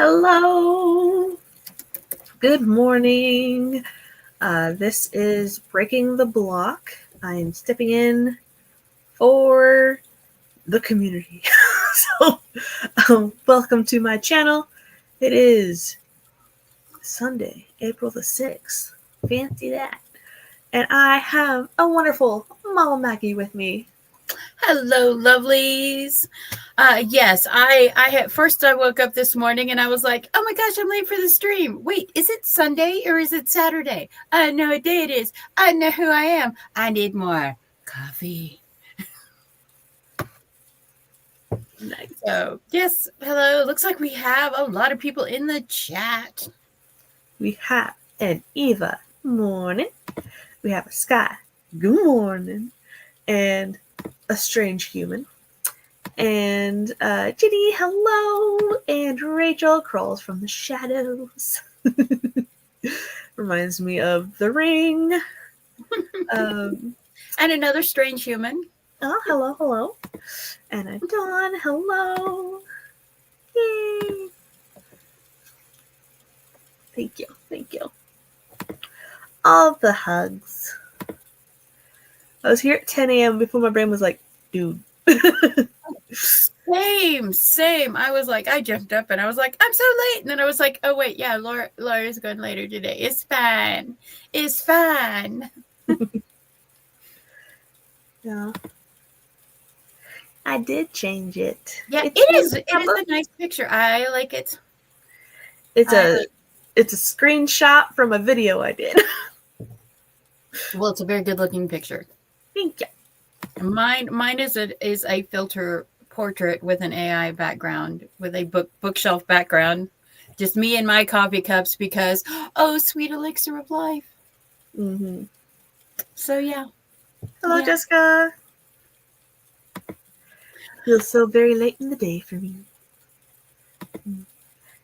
Hello. Good morning. This is Breaking the Block. I'm stepping in for the community. Welcome to my channel. It is Sunday, April the 6th. Fancy that. And I have a wonderful Mama Maggie with me. Hello, lovelies. Yes, I had first I woke up this morning and I was like, oh my gosh, I'm late for the stream. Wait, is it Sunday or is it Saturday? I know what day it is. I know who I am. I need more coffee. Nice. So, yes, hello. Looks like we have a lot of people in the chat. We have an Eva, morning. We have a Sky, good morning. And a strange human. And Ginny, hello. And Rachel crawls from the shadows. Reminds me of The Ring. And another strange human. Oh, hello. And a Dawn, hello. Yay. Thank you. All the hugs. I was here at 10 a.m. before my brain was like, dude. Same. I was like, I jumped up and I was like, I'm so late. And then I was like, oh, wait, yeah, Laura's going later today. It's fine. Yeah. I did change it. Yeah, it is a nice picture. I like it. It's a screenshot from a video I did. Well, it's a very good looking picture. Thank you. Mine is a filter portrait with an AI background, with a bookshelf background. Just me and my coffee cups because, oh, sweet elixir of life. Mm-hmm. So, yeah. Hello, Jessica. Feels so very late in the day for me.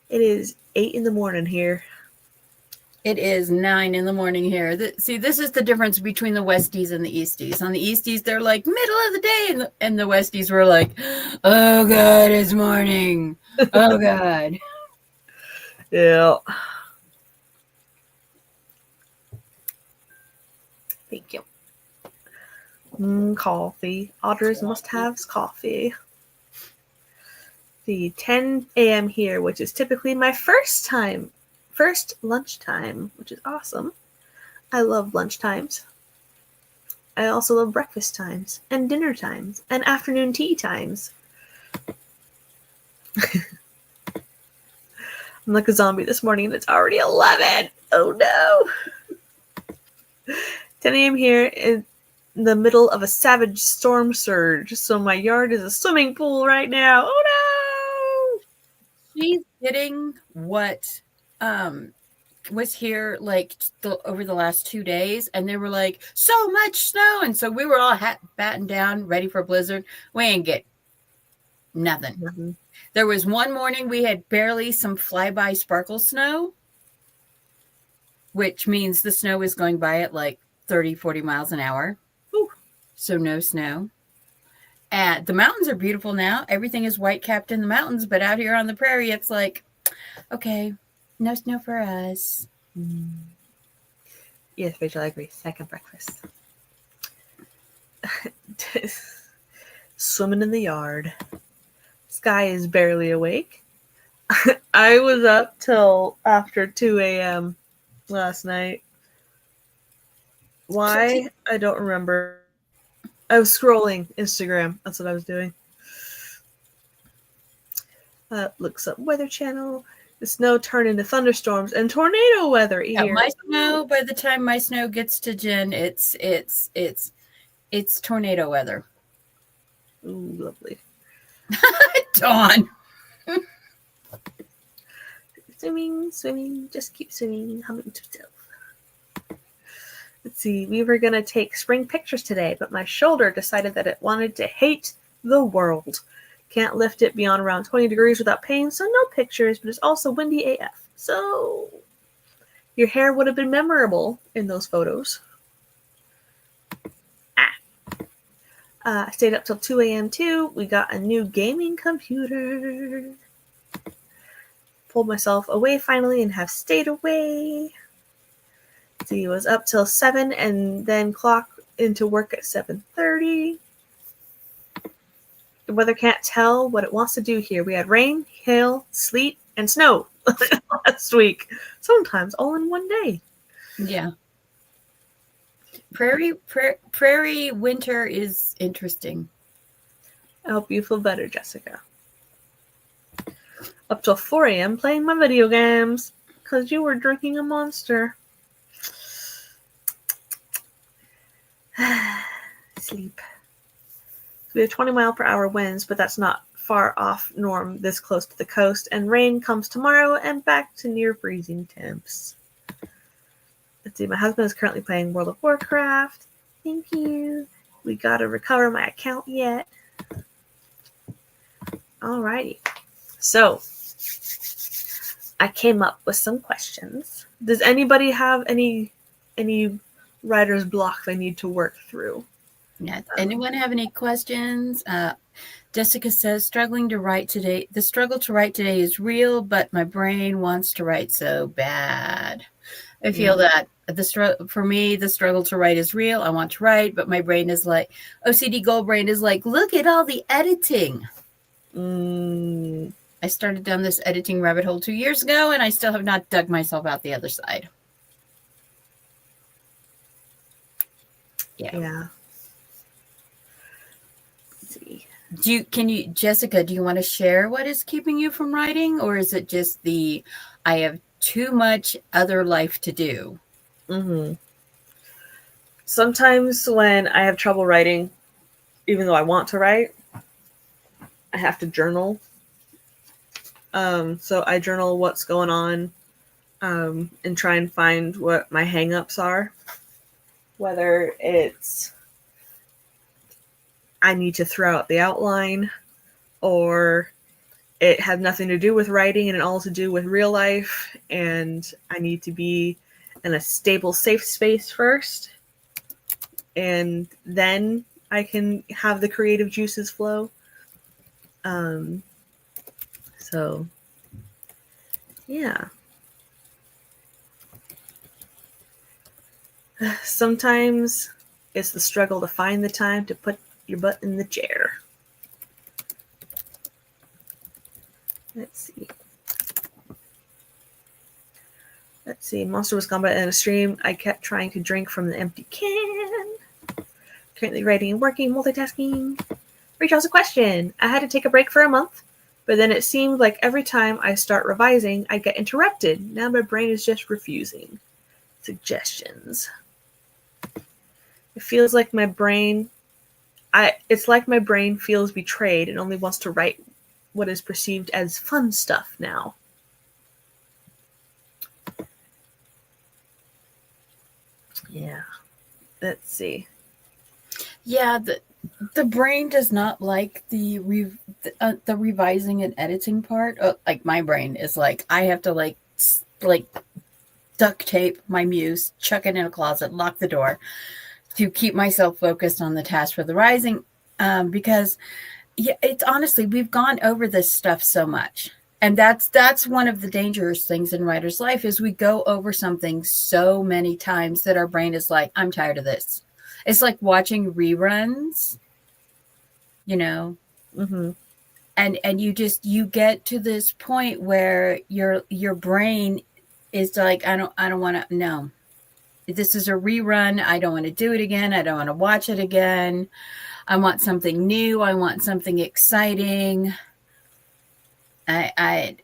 It is 8 in the morning here. It is 9 in the morning here. See, this is the difference between the Westies and the Easties. On the Easties, they're like middle of the day, and the Westies were like, oh, God, it's morning. Oh, God. Yeah. Thank you. Coffee. Otters must have coffee. The 10 a.m. here, which is typically my first lunchtime, which is awesome. I love lunch times. I also love breakfast times and dinner times and afternoon tea times. I'm like a zombie this morning and it's already 11. Oh no. 10 a.m. here in the middle of a savage storm surge. So my yard is a swimming pool right now. Oh no. She's getting what was here like over the last 2 days, and they were like, so much snow, and so we were all battened down, ready for a blizzard. We ain't get nothing. Mm-hmm. There was one morning we had barely some flyby sparkle snow, which means the snow is going by at like 30-40 miles an hour. Ooh. So no snow. And the mountains are beautiful now. Everything is white capped in the mountains, but out here on the prairie, it's like, okay, no snow for us. Yes, Rachel, I agree. Second breakfast. Swimming in the yard. Sky is barely awake. I was up till after 2 a.m. last night. Why? I don't remember. I was scrolling Instagram. That's what I was doing. Looks up Weather Channel. The snow turned into thunderstorms and tornado weather here. Yeah, my snow, by the time my snow gets to Jen, it's tornado weather. Ooh, lovely. Dawn. Swimming, just keep swimming, humming to yourself. Let's see, we were going to take spring pictures today, but my shoulder decided that it wanted to hate the world. Can't lift it beyond around 20 degrees without pain, so no pictures, but it's also windy AF. So your hair would have been memorable in those photos. I stayed up till 2 a.m. too. We got a new gaming computer. pulled myself away finally and have stayed away. Let's see, was up till 7 and then clock into work at 7:30. The weather can't tell what it wants to do here. We had rain, hail, sleet, and snow last week. Sometimes all in one day. Yeah. Prairie winter is interesting. I hope you feel better, Jessica. Up till 4 a.m. playing my video games because you were drinking a Monster. Sleep. We have 20-mile-per-hour winds, but that's not far off norm this close to the coast, and rain comes tomorrow and back to near freezing temps. Let's see, my husband is currently playing World of Warcraft. Thank you. We gotta recover my account yet. Alrighty. So, I came up with some questions. Does anybody have any writer's block they need to work through? Yeah. Anyone have any questions? Jessica says, struggling to write today. The struggle to write today is real, but my brain wants to write so bad. I feel that for me, the struggle to write is real. I want to write, but my brain is like, OCD gold brain is like, look at all the editing. I started down this editing rabbit hole 2 years ago, and I still have not dug myself out the other side. Yeah. Let's see. Jessica, do you want to share what is keeping you from writing, or is it just I have too much other life to do? Sometimes when I have trouble writing, even though I want to write, I have to journal. So I journal what's going on and try and find what my hang-ups are. Whether it's I need to throw out the outline, or it had nothing to do with writing and all to do with real life, and I need to be in a stable, safe space first, and then I can have the creative juices flow. So, yeah. Sometimes it's the struggle to find the time to put your butt in the chair. Let's see. Monster was combat in a stream. I kept trying to drink from the empty can. Currently writing and working, multitasking. Rachel has a question. I had to take a break for a month, but then it seemed like every time I start revising, I get interrupted. Now my brain is just refusing. Suggestions. It feels like my brain... It's like my brain feels betrayed and only wants to write what is perceived as fun stuff now. Yeah. Let's see. Yeah, the brain does not like the revising and editing part. Like my brain is like, I have to like duct tape my muse, chuck it in a closet, lock the door to keep myself focused on the task for the rising. Because it's honestly, we've gone over this stuff so much. And that's one of the dangerous things in writer's life is we go over something so many times that our brain is like, I'm tired of this. It's like watching reruns, you know, and you get to this point where your brain is like, I don't want to, no, this is a rerun. I don't want to do it again. I don't want to watch it again. I want something new. I want something exciting. I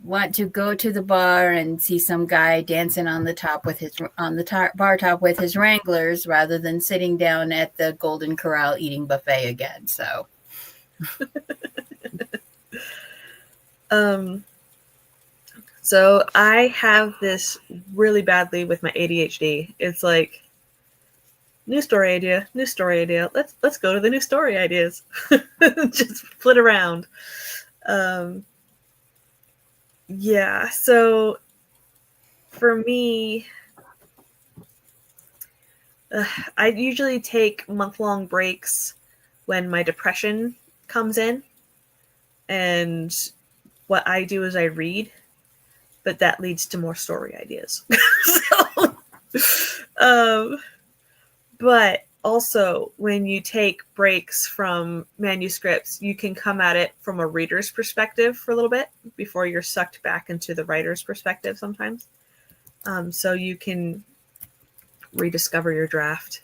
want to go to the bar and see some guy dancing on the bar top with his Wranglers rather than sitting down at the Golden Corral eating buffet again. So, so I have this really badly with my ADHD. It's like new story idea. Let's go to the new story ideas. Just flip around. Yeah, so for me, I usually take month-long breaks when my depression comes in, and what I do is I read. but that leads to more story ideas. So, um, but also, when you take breaks from manuscripts, you can come at it from a reader's perspective for a little bit before you're sucked back into the writer's perspective sometimes. So you can rediscover your draft.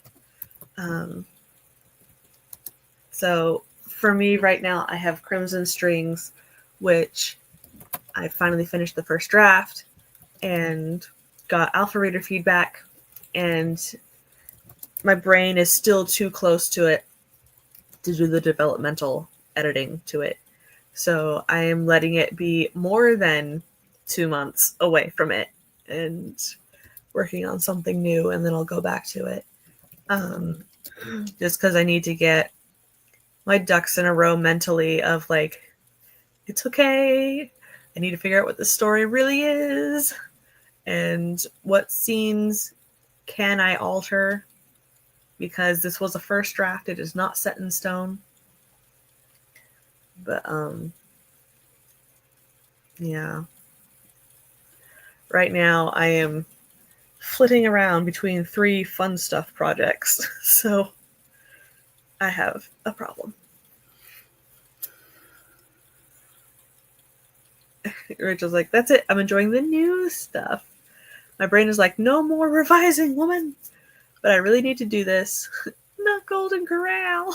So for me right now, I have Crimson Strings, which I finally finished the first draft and got alpha reader feedback, and my brain is still too close to it to do the developmental editing to it. So I am letting it be more than 2 months away from it and working on something new, and then I'll go back to it. Just because I need to get my ducks in a row mentally of like, it's okay. I need to figure out what the story really is and what scenes can I alter, because this was a first draft. It is not set in stone. But yeah. Right now I am flitting around between 3 fun stuff projects. So I have a problem. Rachel's like, that's it. I'm enjoying the new stuff. My brain is like, no more revising, woman. But I really need to do this. Not Golden Corral.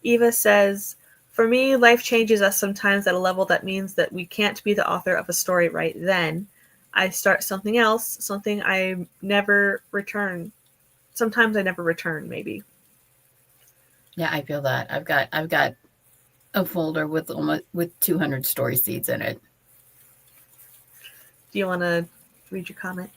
Eva says, for me, life changes us sometimes at a level that means that we can't be the author of a story right then. I start something else, something I never return. Sometimes I never return, maybe. Yeah, I feel that. I've got a folder with 200 story seeds in it. Do you want to read your comment?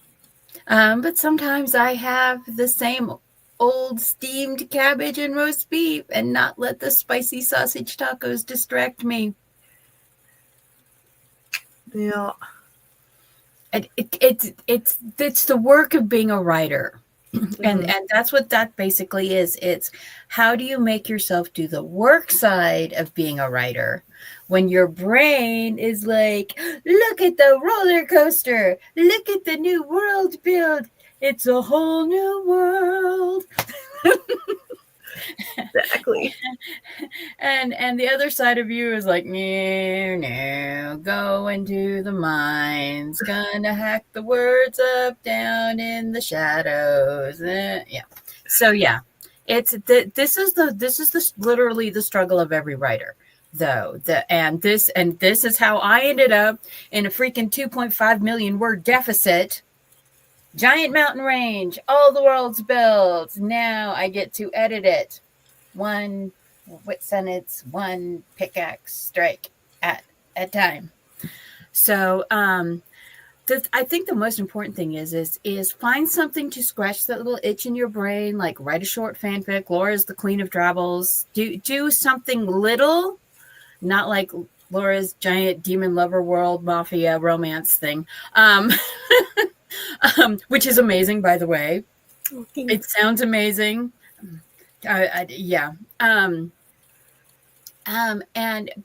But sometimes I have the same old steamed cabbage and roast beef and not let the spicy sausage tacos distract me. Yeah. And it's the work of being a writer. And that's what that basically is. It's how do you make yourself do the work side of being a writer when your brain is like, look at the roller coaster, look at the new world build, it's a whole new world. Exactly. And the other side of you is like, no, go into the mines, gonna hack the words up down in the shadows. Yeah. So yeah, this is literally the struggle of every writer, though. This is how I ended up in a freaking 2.5 million word deficit. Giant mountain range, all the world's built. Now I get to edit it. One wit sentence, one pickaxe strike at a time. So I think the most important thing is find something to scratch that little itch in your brain, like write a short fanfic. Laura's the queen of drabbles. Do something little, not like Laura's giant demon lover world mafia romance thing. Which is amazing, by the way. Okay. It sounds amazing. Yeah.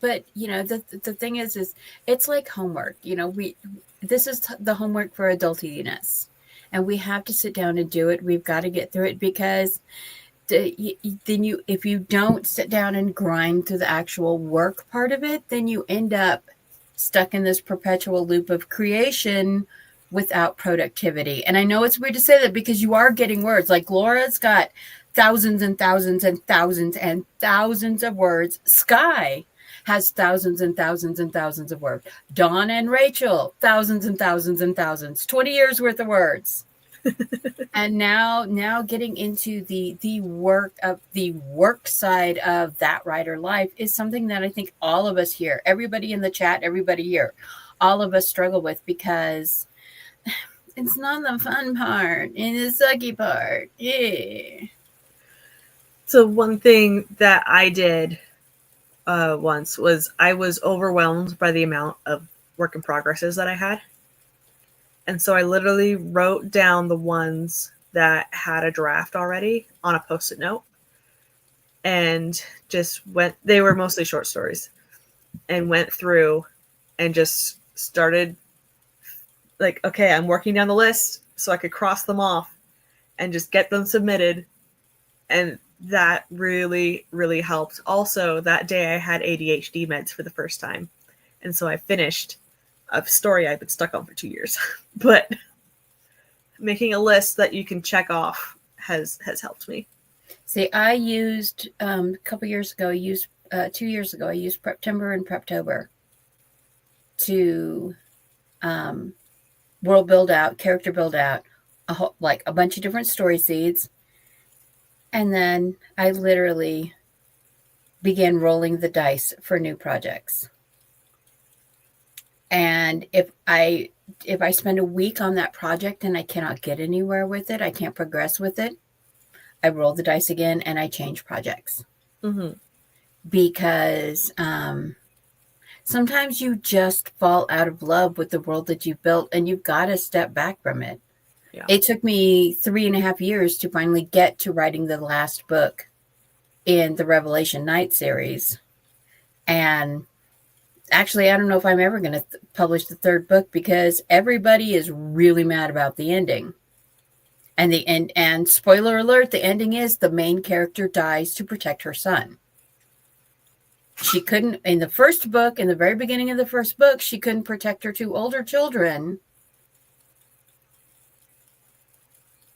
But you know, the thing is it's like homework. You know, this is the homework for adultiness, and we have to sit down and do it. We've got to get through it, because if you don't sit down and grind through the actual work part of it, then you end up stuck in this perpetual loop of creation without productivity. And I know it's weird to say that, because you are getting words. Like Laura's got thousands and thousands and thousands and thousands of words. Sky has thousands and thousands and thousands of words. Dawn and Rachel, thousands and thousands and thousands, 20 years worth of words. And now getting into the work side of that writer life is something that I think all of us here, everybody in the chat, everybody here, all of us struggle with, because it's not the fun part, it's the sucky part. Yeah. So one thing that I did once was I was overwhelmed by the amount of work in progresses that I had. And so I literally wrote down the ones that had a draft already on a Post-it note, and just they were mostly short stories, and went through and just started like, okay, I'm working down the list so I could cross them off and just get them submitted. And that really, really helped. Also, that day I had ADHD meds for the first time. And so I finished a story I've been stuck on for 2 years. But making a list that you can check off has helped me. See, I used a couple years ago, 2 years ago, I used Preptember and Preptober to world build out, character build out, like a bunch of different story seeds. And then I literally began rolling the dice for new projects. And if I spend a week on that project and I cannot get anywhere with it, I can't progress with it, I roll the dice again and I change projects. Mm-hmm. Because sometimes you just fall out of love with the world that you've built and you've got to step back from it. Yeah. It took me 3.5 years to finally get to writing the last book in the Revelation Night series. And actually, I don't know if I'm ever going to publish the third book because everybody is really mad about the ending. And the end, and spoiler alert, the ending is the main character dies to protect her son. She couldn't, in the first book, in the very beginning of the first book, she couldn't protect her 2 older children.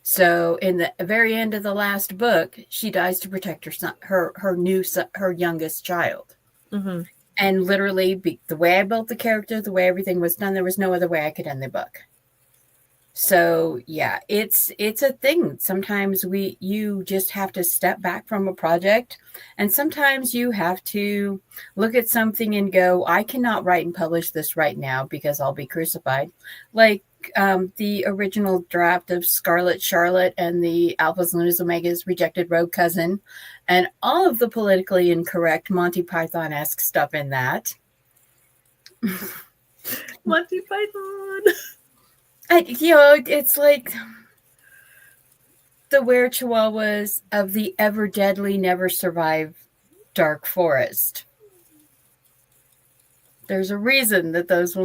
So in the very end of the last book, she dies to protect her son, her youngest child. Mm-hmm. And literally, the way I built the character, the way everything was done, there was no other way I could end the book. So yeah, it's a thing. Sometimes you just have to step back from a project, and sometimes you have to look at something and go, I cannot write and publish this right now because I'll be crucified. Like the original draft of Scarlet Charlotte and the Alphas, Lunas, Omegas Rejected Rogue Cousin, and all of the politically incorrect Monty Python-esque stuff in that. Monty Python. It's like the were-chihuahuas of the ever deadly, never survive dark forest. There's a reason that those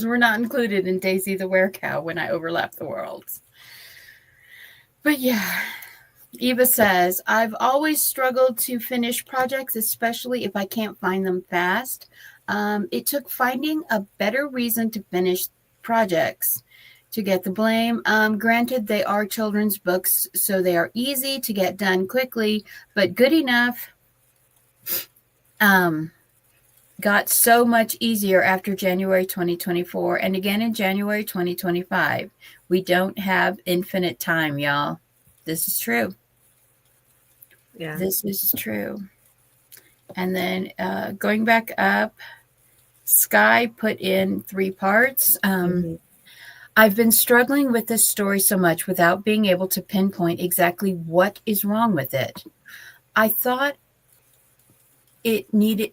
were not included in Daisy the Were-Cow when I overlapped the worlds. But yeah, Eva says, I've always struggled to finish projects, especially if I can't find them fast. It took finding a better reason to finish projects to get the blame. Granted, they are children's books, so they are easy to get done quickly, but good enough got so much easier after January 2024 and again in January 2025. We don't have infinite time, y'all. This is true. Yeah. This is true. And then going back up, Sky put in 3 parts. I've been struggling with this story so much without being able to pinpoint exactly what is wrong with it. I thought I needed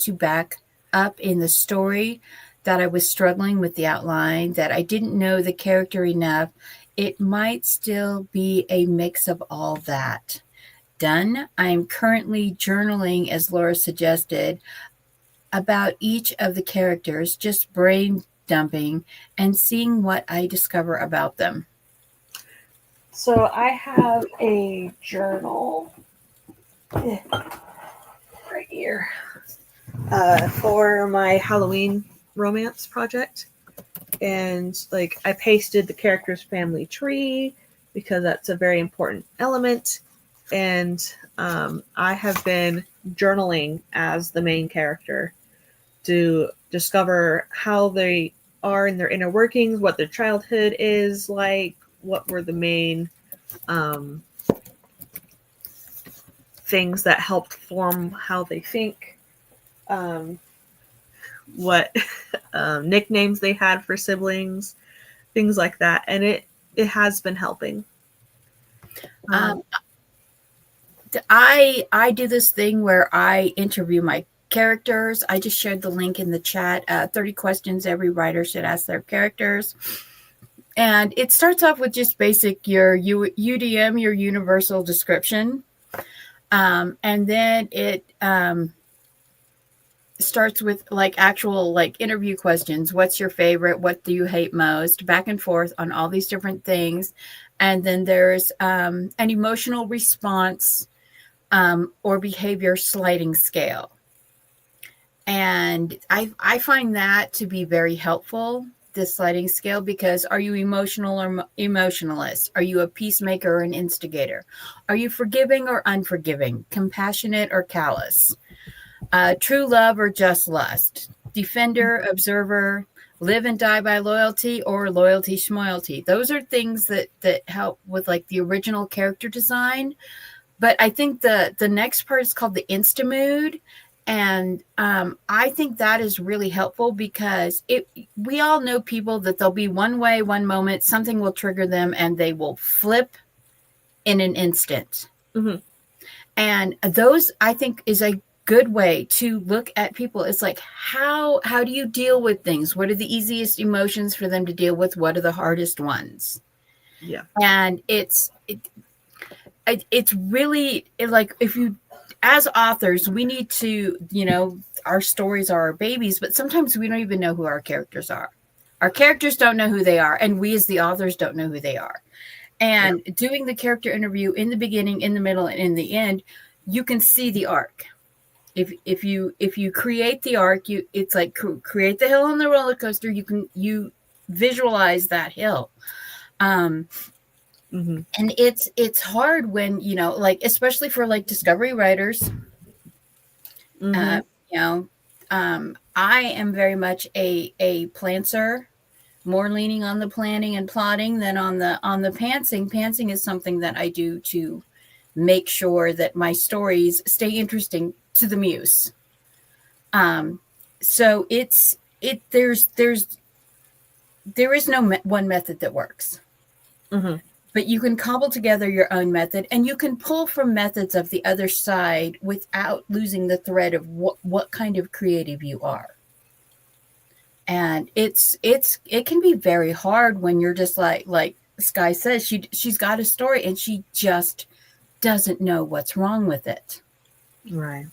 to back up in the story, that I was struggling with the outline, that I didn't know the character enough. It might still be a mix of all that. Done. I'm currently journaling, as Laura suggested, about each of the characters, just brain dumping and seeing what I discover about them. So I have a journal right here for my Halloween romance project. And like I pasted the character's family tree because that's a very important element. And I have been journaling as the main character to discover how they are in their inner workings, what their childhood is like, what were the main things that helped form how they think, what nicknames they had for siblings, things like that. And it has been helping. I do this thing where I interview my characters. I just shared the link in the chat. 30 questions every writer should ask their characters. And it starts off with just basic your UDM, your universal description. And then it starts with like actual like interview questions. What's your favorite? What do you hate most? Back and forth on all these different things. And then there's an emotional response or behavior sliding scale. And I find that to be very helpful, this sliding scale, because are you emotional or emotionalist? Are you a peacemaker or an instigator? Are you forgiving or unforgiving? Compassionate or callous? True love or just lust? Defender, observer, live and die by loyalty, or loyalty schmoyalty? Those are things that help with like the original character design. But I think the next part is called the insta mood. And I think that is really helpful because we all know people that they'll be one way, one moment, something will trigger them and they will flip in an instant. Mm-hmm. And those, I think, is a good way to look at people. It's like, how do you deal with things? What are the easiest emotions for them to deal with? What are the hardest ones? Yeah. And it's really like, if you, as authors, we need to, our stories are our babies, but sometimes we don't even know who our characters are. Our characters don't know who they are, and we as the authors don't know who they are. And doing the character interview in the beginning, in the middle, and in the end, you can see the arc. If you create the arc, it's like create the hill on the roller coaster. You visualize that hill. Mm-hmm. And it's hard when, like, especially for like discovery writers, Mm-hmm. I am very much a planter, more leaning on the planning and plotting than on the pantsing. Pantsing is something that I do to make sure that my stories stay interesting to the muse. So there is no one method that works. Mm-hmm. But you can cobble together your own method, and you can pull from methods of the other side without losing the thread of what kind of creative you are. And it can be very hard when you're just like Sky says, she's got a story and she just doesn't know what's wrong with it. Right.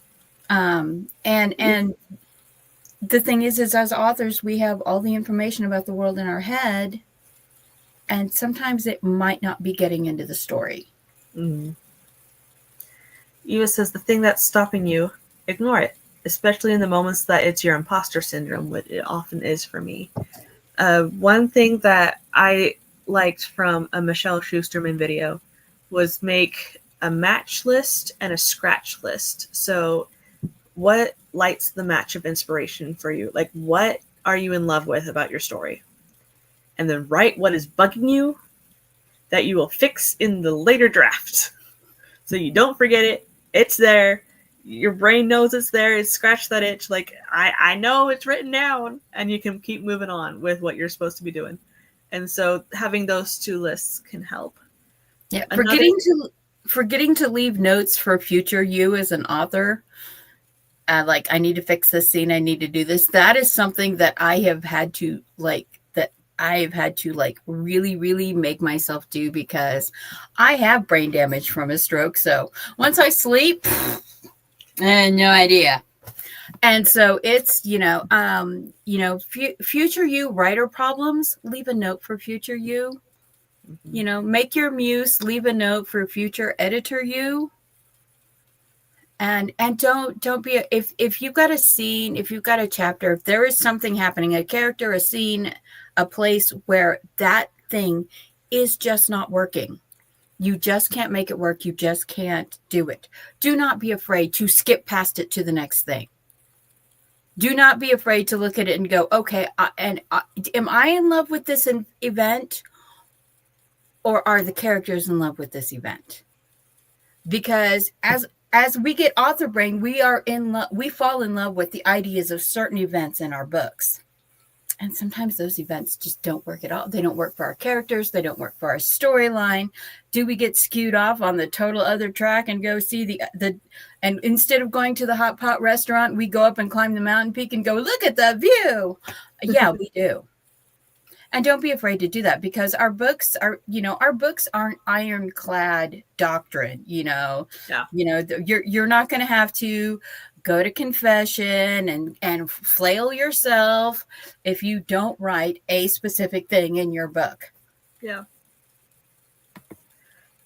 And the thing is as authors, we have all the information about the world in our head, and sometimes it might not be getting into the story. Mm-hmm. Eva says the thing that's stopping you, ignore it, especially in the moments that it's your imposter syndrome, which it often is for me. One thing that I liked from a Michelle Schusterman video was make a match list and a scratch list. So what lights the match of inspiration for you? Like, what are you in love with about your story? And then write what is bugging you that you will fix in the later draft. So you don't forget it. It's there. Your brain knows it's there. It's scratched that itch. Like, I know it's written down, and you can keep moving on with what you're supposed to be doing. And so having those two lists can help. Yeah, forgetting to leave notes for future you as an author. Like, I need to fix this scene. I need to do this. That is something that I've had to really, really make myself do, because I have brain damage from a stroke. So once I sleep, I had no idea. And so it's, future you writer problems, leave a note for future you. Mm-hmm. Make your muse leave a note for future editor you. And don't be if you've got a scene, if you've got a chapter, if there is something happening, a character, a scene, a place where that thing is just not working, you just can't make it work, you just can't do it, do not be afraid to skip past it to the next thing. Do not be afraid to look at it and go, okay, am I in love with this event, or are the characters in love with this event? Because as we get author brain, we fall in love with the ideas of certain events in our books. And sometimes those events just don't work at all. They don't work for our characters. They don't work for our storyline. Do we get skewed off on the total other track and go see and instead of going to the hot pot restaurant, we go up and climb the mountain peak and go, look at the view. Yeah, we do. And don't be afraid to do that, because our books aren't ironclad doctrine, Yeah. You're not going to have to go to confession and flail yourself if you don't write a specific thing in your book. Yeah.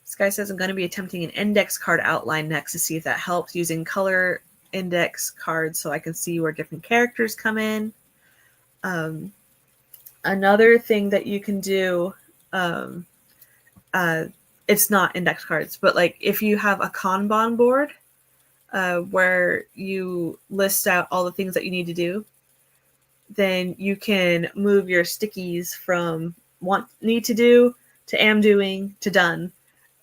This guy says I'm going to be attempting an index card outline next to see if that helps, using color index cards so I can see where different characters come in. Another thing that you can do, it's not index cards, but like if you have a Kanban board where you list out all the things that you need to do, then you can move your stickies from need to do to am doing to done,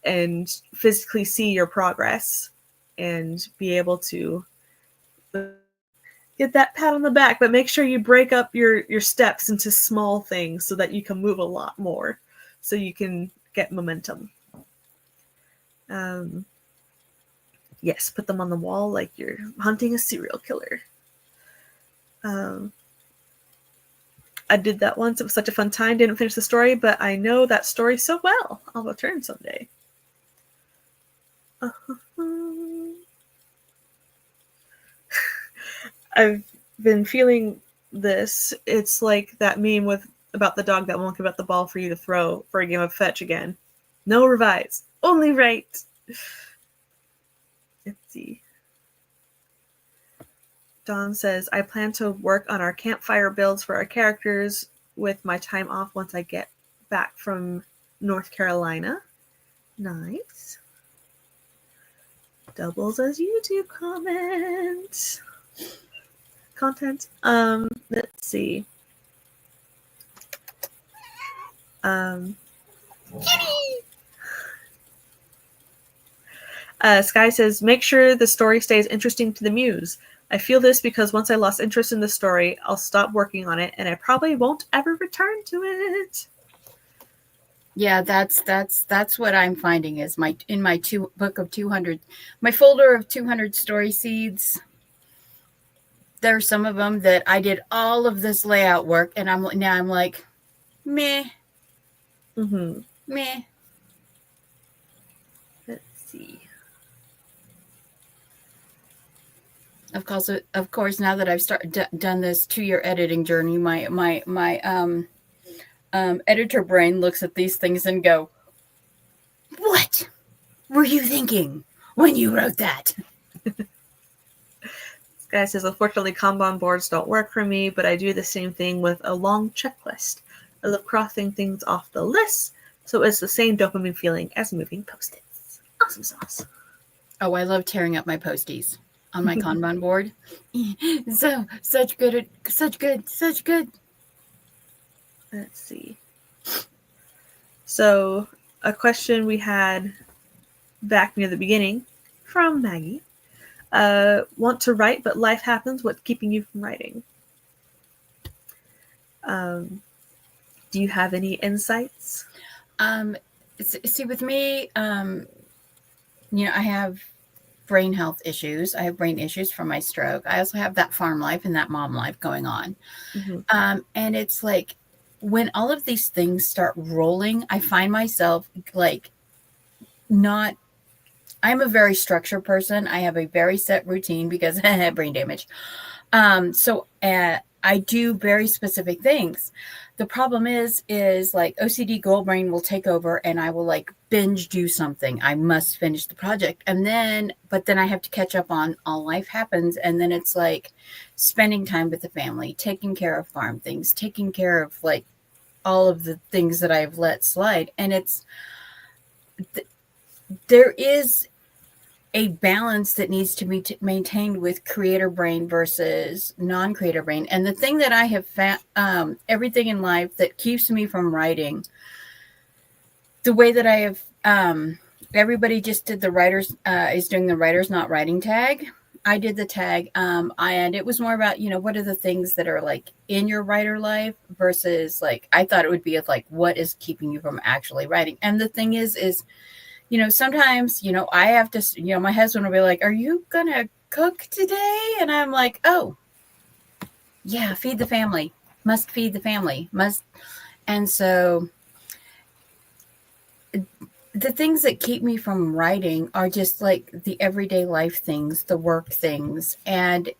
and physically see your progress and be able to get that pat on the back. But make sure you break up your steps into small things so that you can move a lot more, so you can get momentum. Yes, put them on the wall like you're hunting a serial killer. I did that once. It was such a fun time. Didn't finish the story, but I know that story so well. I'll return someday. I've been feeling this. It's like that meme about the dog that won't give up the ball for you to throw for a game of fetch again. No revise, only right. Let's see. Dawn says, I plan to work on our campfire builds for our characters with my time off once I get back from North Carolina. Nice. Doubles as YouTube comment. Content. Let's see. Sky says, make sure the story stays interesting to the muse. I feel this because once I lost interest in the story, I'll stop working on it, and I probably won't ever return to it. Yeah, that's what I'm finding is in my book of 200, my folder of 200 story seeds. There are some of them that I did all of this layout work, and I'm like, meh, meh. Let's see. Of course, now that I've done this 2-year editing journey, my editor brain looks at these things and go, what were you thinking when you wrote that? This guy says, unfortunately, Kanban boards don't work for me, but I do the same thing with a long checklist. I love crossing things off the list, so it's the same dopamine feeling as moving Post-its. Awesome sauce. Oh, I love tearing up my Posties on my Kanban board. Such good. Let's see. So, a question we had back near the beginning from Maggie. Want to write, but life happens. What's keeping you from writing? Do you have any insights? See, with me, I have brain health issues. I have brain issues from my stroke. I also have that farm life and that mom life going on. And it's like when all of these things start rolling, I find myself like I'm a very structured person. I have a very set routine because I have brain damage. So I do very specific things. The problem is like OCD goal brain will take over and I will like binge do something. I must finish the project. But then I have to catch up on all life happens. And then it's like spending time with the family, taking care of farm things, taking care of like all of the things that I've let slide. And there is a balance that needs to be maintained with creator brain versus non-creator brain. And the thing that I have found, everything in life that keeps me from writing, the way that I have, everybody just did is doing the writers not writing tag. I did the tag, and it was more about, what are the things that are like in your writer life versus like, I thought it would be like, what is keeping you from actually writing? And the thing is, sometimes, I have to, my husband will be like, are you going to cook today? And I'm like, oh, yeah, feed the family. Must feed the family. Must. And so the things that keep me from writing are just like the everyday life things, the work things, and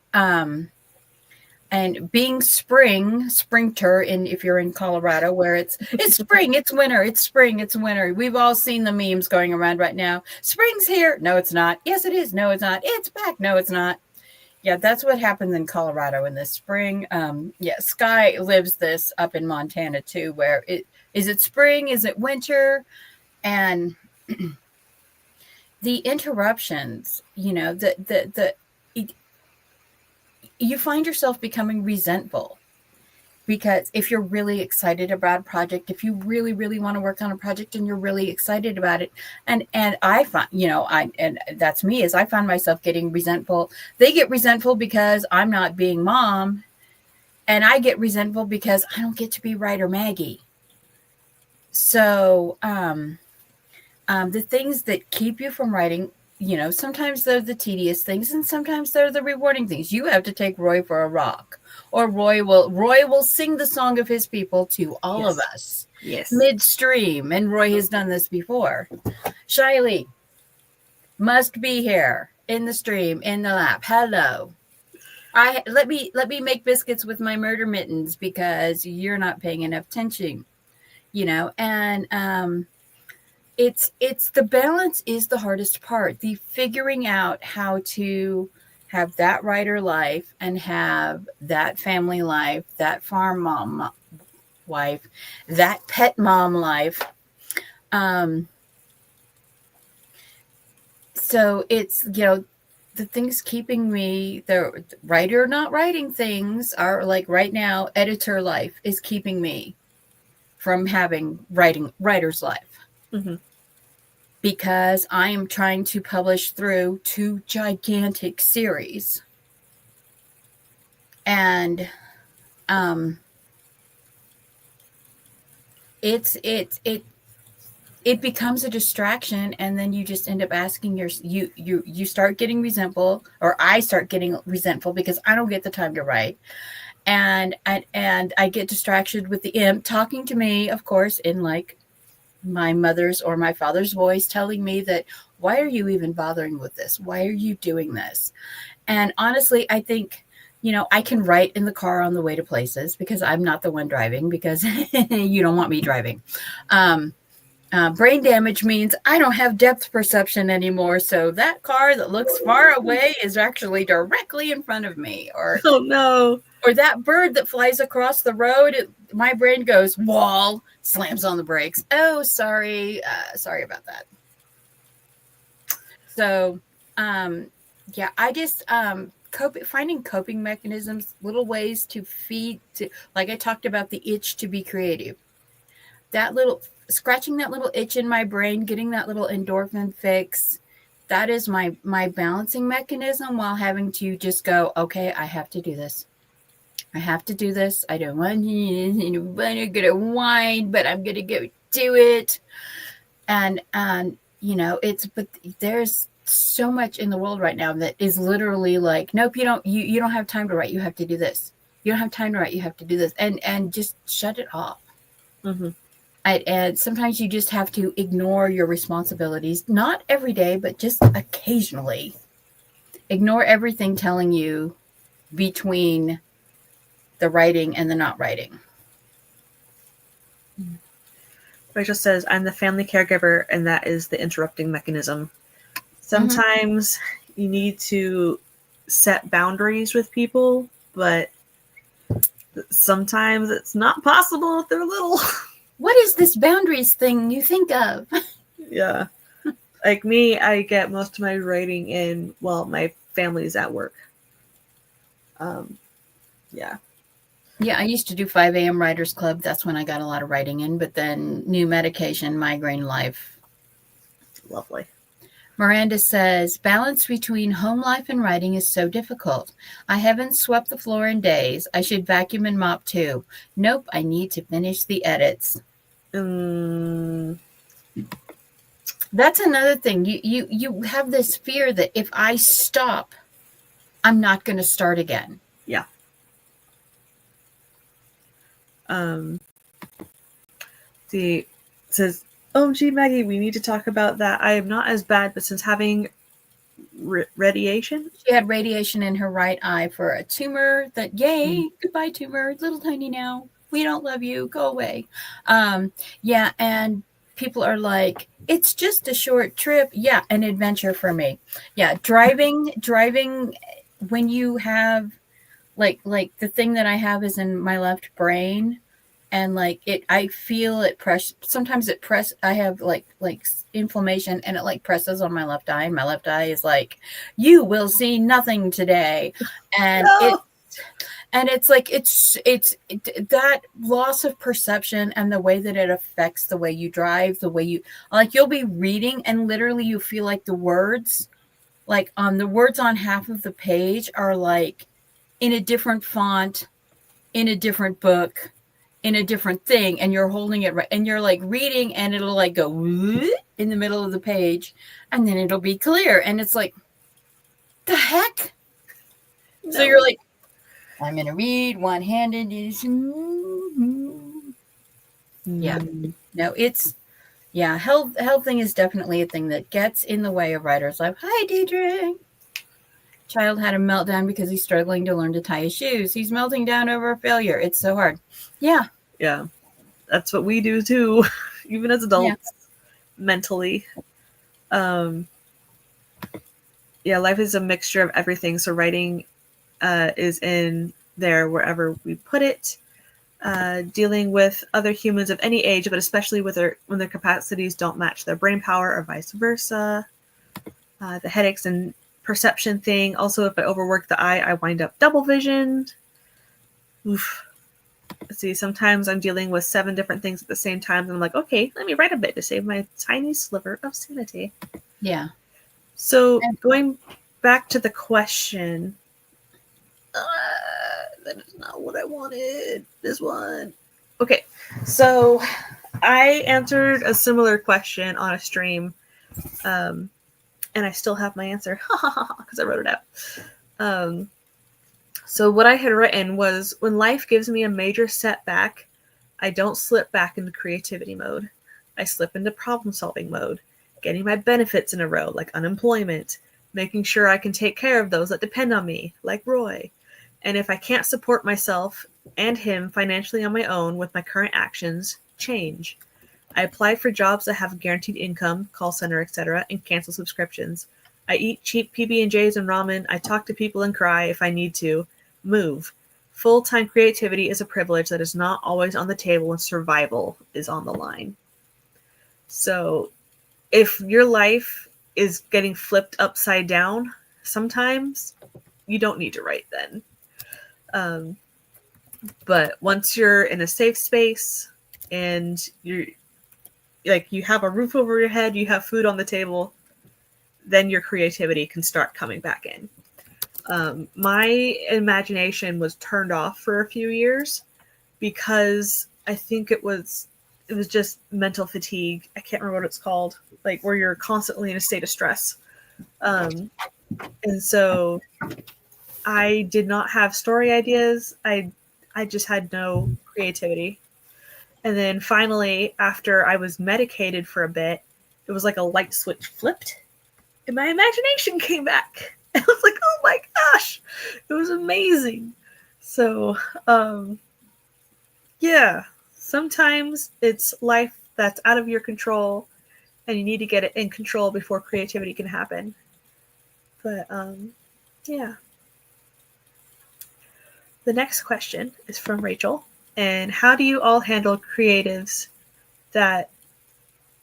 being sprinter in, if you're in Colorado, where it's spring, it's winter, it's spring, it's winter. We've all seen the memes going around right now. Spring's here. No, it's not. Yes, it is. No, it's not. It's back. No, it's not. Yeah, that's what happens in Colorado in the spring. Yeah, Sky lives this up in Montana too, where it is it spring, is it winter? And the interruptions, you find yourself becoming resentful, because if you're really excited about a project, if you really, really want to work on a project and you're really excited about it, and I find, and that's me, is I find myself getting resentful. They get resentful because I'm not being mom, and I get resentful because I don't get to be writer Maggie. So, the things that keep you from writing, sometimes they're the tedious things and sometimes they're the rewarding things. You have to take Roy for a rock, or Roy will sing the song of his people to all of us midstream. And Roy has done this before. Shiley must be here in the stream, in the lap. Hello. Let me make biscuits with my murder mittens because you're not paying enough attention, and it's the balance is the hardest part. The figuring out how to have that writer life and have that family life, that farm mom wife, that pet mom life. So it's, the things keeping me, the writer not writing things are like right now, editor life is keeping me from having writer's life. Mm-hmm. Because I am trying to publish through 2 gigantic series. And it becomes a distraction, and then you just end up asking you start getting resentful, or I start getting resentful because I don't get the time to write. And I get distracted with the imp talking to me, of course, in like my mother's or my father's voice, telling me that, why are you even bothering with this? Why are you doing this? And honestly, I think, I can write in the car on the way to places because I'm not the one driving, because you don't want me driving. Brain damage means I don't have depth perception anymore. So that car that looks far away is actually directly in front of me. Or, oh no. Or that bird that flies across the road, my brain goes, wall, slams on the brakes. Oh, sorry. Sorry about that. So, yeah, I just finding coping mechanisms, little ways to like I talked about, the itch to be creative. Scratching that little itch in my brain, getting that little endorphin fix. That is my balancing mechanism, while having to just go, okay, I have to do this. I have to do this. I don't want to get a wine, but I'm going to go do it. And but there's so much in the world right now that is literally like, nope, you don't have time to write. You have to do this. You don't have time to write. You have to do this. And just shut it off. Mm-hmm. And sometimes you just have to ignore your responsibilities, not every day, but just occasionally. Ignore everything telling you between the writing and the not writing. Rachel says, I'm the family caregiver, and that is the interrupting mechanism. Sometimes you need to set boundaries with people, but sometimes it's not possible if they're little. What is this boundaries thing you think of? Yeah. Like me, I get most of my writing in while my family's at work. Yeah. Yeah, I used to do 5 a.m. Writers Club. That's when I got a lot of writing in. But then new medication, migraine life. Lovely. Miranda says, balance between home life and writing is so difficult. I haven't swept the floor in days. I should vacuum and mop too. Nope, I need to finish the edits. That's another thing. You have this fear that if I stop, I'm not going to start again. Yeah. It says Oh, gee, Maggie, we need to talk about that. I am not as bad, but since having radiation. She had radiation in her right eye for a tumor that, yay, goodbye tumor, little tiny now. We don't love you. Go away. Yeah, and people are like, it's just a short trip. Yeah, an adventure for me. Yeah, driving when you have like the thing that I have is in my left brain, and like it I feel it press sometimes it press I have like inflammation, and it like presses on my left eye, and my left eye is like, you will see nothing today. And No. it's like that loss of perception, and the way that it affects the way you drive, the way you like, you'll be reading and literally you feel like the words, like on the words on half of the page are like in a different font, in a different book, in a different thing, and you're holding it right, and you're like reading, and it'll like go in the middle of the page, and then it'll be clear, and it's like, the heck? No. So you're like, I'm gonna read one-handed. Yeah, no, it's health thing is definitely a thing that gets in the way of writer's life. Hi, Deidre. Child had a meltdown because he's struggling to learn to tie his shoes. He's melting down over a failure. It's so hard. Yeah. Yeah. That's what we do too, even as adults, mentally. Yeah, life is a mixture of everything. So writing is in there wherever we put it. Dealing with other humans of any age, but especially when their capacities don't match their brain power or vice versa. The headaches and perception thing. Also, if I overwork the eye, I wind up double visioned. Oof. Let's see, sometimes I'm dealing with 7 different things at the same time, and I'm like, okay, let me write a bit to save my tiny sliver of sanity. Yeah. So going back to the question, that is not what I wanted. This one. Okay, so I answered a similar question on a stream, and I still have my answer because I wrote it out. So what I had written was, when life gives me a major setback, I don't slip back into creativity mode. I slip into problem-solving mode, getting my benefits in a row, like unemployment, making sure I can take care of those that depend on me, like Roy. And if I can't support myself and him financially on my own with my current actions, change. I apply for jobs that have guaranteed income, call center, etc., and cancel subscriptions. I eat cheap PB&Js and ramen. I talk to people and cry if I need to. Move. Full-time creativity is a privilege that is not always on the table when survival is on the line. So if your life is getting flipped upside down, sometimes you don't need to write then. But once you're in a safe space and you're like, you have a roof over your head, you have food on the table, then your creativity can start coming back in. My imagination was turned off for a few years because I think it was just mental fatigue. I can't remember what it's called, like where you're constantly in a state of stress. And so I did not have story ideas. I just had no creativity. And then finally, after I was medicated for a bit, it was like a light switch flipped and my imagination came back. I was like, oh my gosh, it was amazing. So, yeah, sometimes it's life that's out of your control and you need to get it in control before creativity can happen. But, yeah. The next question is from Rachel. And how do you all handle creatives that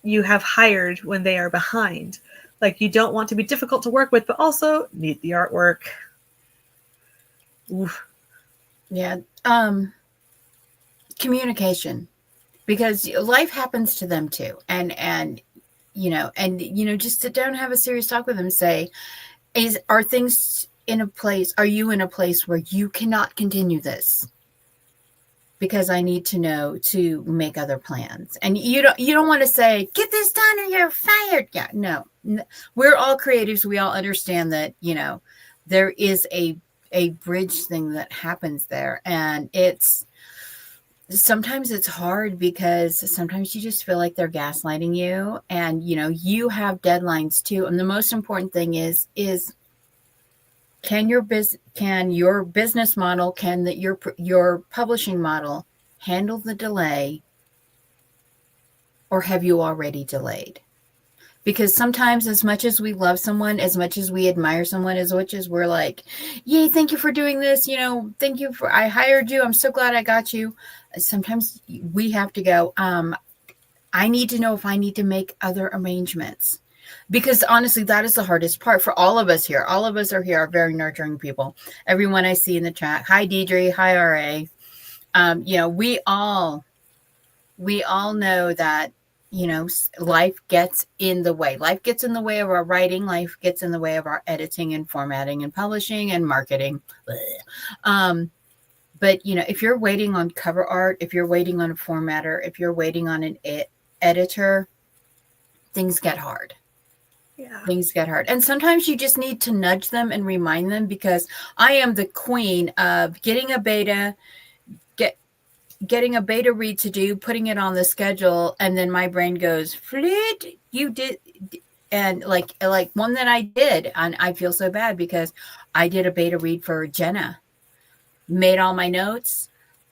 you have hired when they are behind? Like, you don't want to be difficult to work with, but also need the artwork. Oof. Yeah. Communication, because life happens to them too. And just sit down and have a serious talk with them and say, are things in a place, are you in a place where you cannot continue this? Because I need to know to make other plans. And you don't want to say, get this done or you're fired. Yeah, no. We're all creatives. We all understand that, there is a bridge thing that happens there. And sometimes it's hard because sometimes you just feel like they're gaslighting you, and you have deadlines too. And the most important thing is can your business model, can your publishing model handle the delay, or have you already delayed? Because sometimes, as much as we love someone, as much as we admire someone, as much as we're like, yay, thank you for doing this, thank you for, I hired you, I'm so glad I got you. Sometimes we have to go, I need to know if I need to make other arrangements. Because honestly, that is the hardest part for all of us here. All of us are very nurturing people. Everyone I see in the chat, hi Deidre, hi RA. We all know that, life gets in the way. Life gets in the way of our writing. Life gets in the way of our editing and formatting and publishing and marketing. But, if you're waiting on cover art, if you're waiting on a formatter, if you're waiting on an editor, things get hard. Yeah. Things get hard. And sometimes you just need to nudge them and remind them, because I am the queen of getting a beta read to do, putting it on the schedule, and then my brain goes, Flit, you did. And like one that I did, and I feel so bad because I did a beta read for Jenna, made all my notes.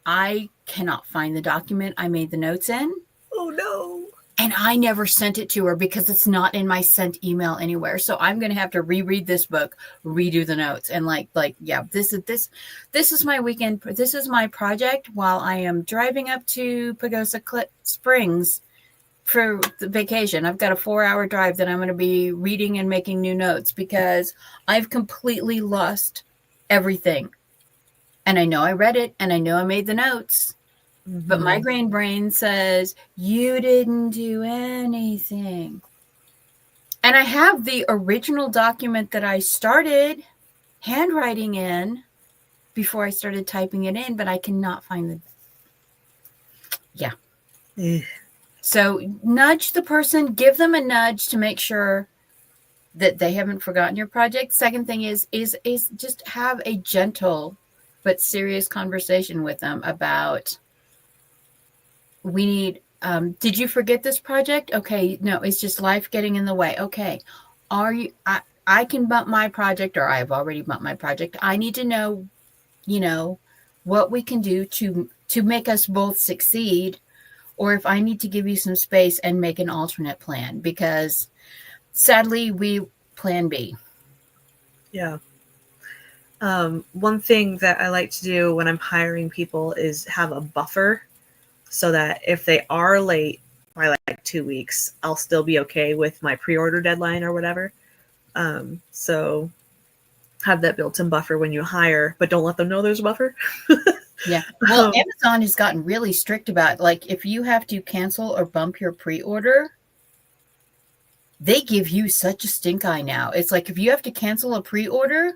I cannot find the document I made the notes in. Oh no. And I never sent it to her because it's not in my sent email anywhere. So I'm going to have to reread this book, redo the notes. And yeah, this is my weekend. This is my project while I am driving up to Pagosa Springs for the vacation. I've got a 4-hour drive that I'm going to be reading and making new notes because I've completely lost everything. And I know I read it and I know I made the notes. But my brain says, you didn't do anything. And I have the original document that I started handwriting in before I started typing it in, but I cannot find the... Yeah. So nudge the person, give them a nudge to make sure that they haven't forgotten your project. Second thing is just have a gentle but serious conversation with them about... we need, did you forget this project? Okay, no, it's just life getting in the way. Okay, I can bump my project, or I've already bumped my project. I need to know, what we can do to make us both succeed, or if I need to give you some space and make an alternate plan, because sadly we plan B. Yeah. One thing that I like to do when I'm hiring people is have a buffer, so that if they are late by like 2 weeks, I'll still be okay with my pre-order deadline or whatever. So have that built-in buffer when you hire, but don't let them know there's a buffer. Yeah. Well, Amazon has gotten really strict about, like, if you have to cancel or bump your pre-order, they give you such a stink eye now. It's like, if you have to cancel a pre-order,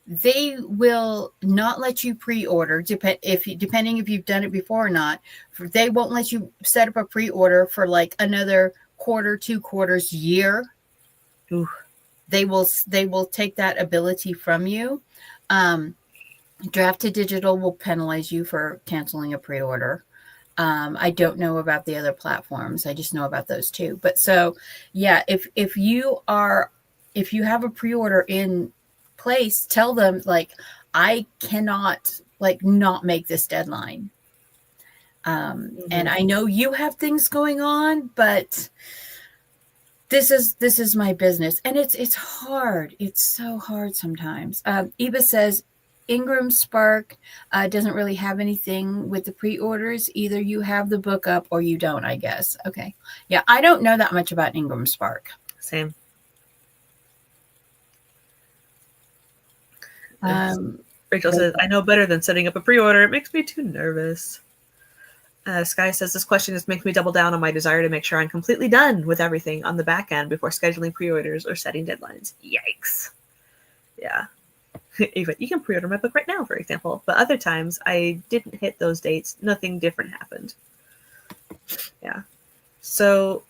they will not let you pre-order, depending if you've done it before or not. They won't let you set up a pre-order for like another quarter, 2 quarters, year. Ooh. They will take that ability from you. Draft to Digital will penalize you for canceling a pre-order. I don't know about the other platforms. I just know about those two. But so, yeah, if you have a pre-order in place, tell them, like, I cannot, like, not make this deadline. And I know you have things going on, but this is my business. And it's hard. It's so hard sometimes. Eva says, Ingram Spark doesn't really have anything with the pre-orders. Either you have the book up or you don't, I guess. Okay. Yeah, I don't know that much about Ingram Spark. Same. Rachel says, I know better than setting up a pre-order. It makes me too nervous. Sky says, this question just makes me double down on my desire to make sure I'm completely done with everything on the back end before scheduling pre-orders or setting deadlines. Yikes. Yeah. Eva, you can pre-order my book right now, for example. But other times I didn't hit those dates. Nothing different happened. Yeah. So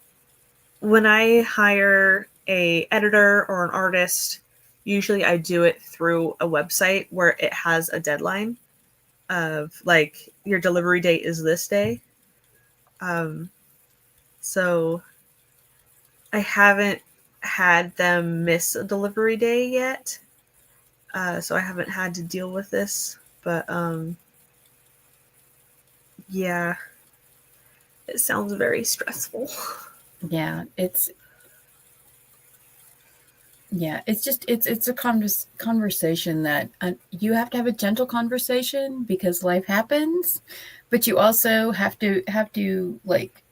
when I hire a editor or an artist, usually I do it through a website where it has a deadline. of like your delivery date is this day. So I haven't had them miss a delivery day yet. So I haven't had to deal with this, but yeah, it sounds very stressful. Yeah, it's just it's a conversation that you have to have a gentle conversation because life happens, but you also have to like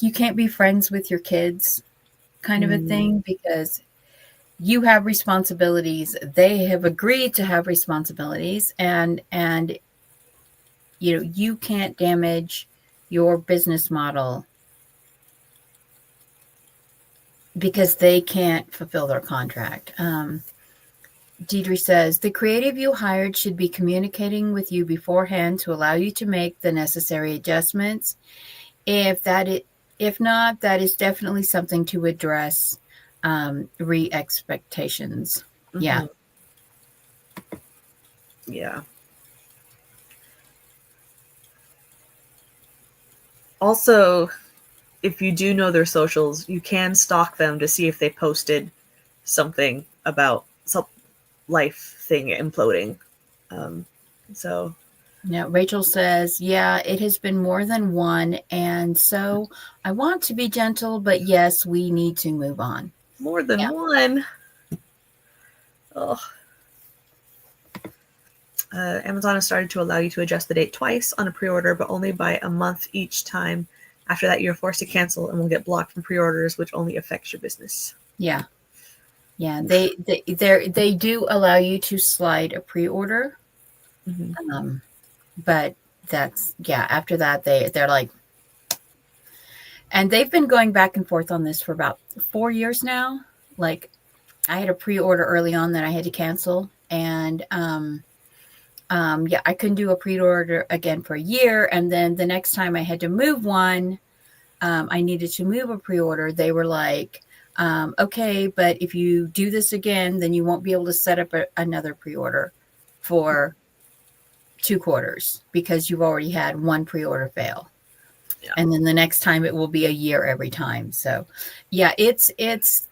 you can't be friends with your kids kind of a thing because you have responsibilities, they have agreed to have responsibilities, and you know you can't damage your business model because they can't fulfill their contract. Deidre says the creative you hired should be communicating with you beforehand to allow you to make the necessary adjustments. If not, that is definitely something to address. Re-expectations. Yeah. Yeah. Also, if you do know their socials, you can stalk them to see if they posted something about some life thing imploding. Um, so Now, Rachel says, yeah, it has been more than one. And so I want to be gentle, but yes, we need to move on. more than Yeah. one. Oh. Amazon has started to allow you to adjust the date twice on a pre-order, but only by a month each time. After that, you're forced to cancel and will get blocked from pre-orders, which only affects your business. Yeah. Yeah. They do allow you to slide a pre-order. But that's, yeah, after that, they're like, and they've been going back and forth on this for about 4 years now. Like, I had a pre-order early on that I had to cancel, and yeah, I couldn't do a pre-order again for a year. And then the next time I had to move one, I needed to move a pre-order. They were like, okay, but if you do this again, then you won't be able to set up another pre-order for 2 quarters because you've already had one pre-order fail. Yeah. And then the next time it will be a year every time. So yeah, it's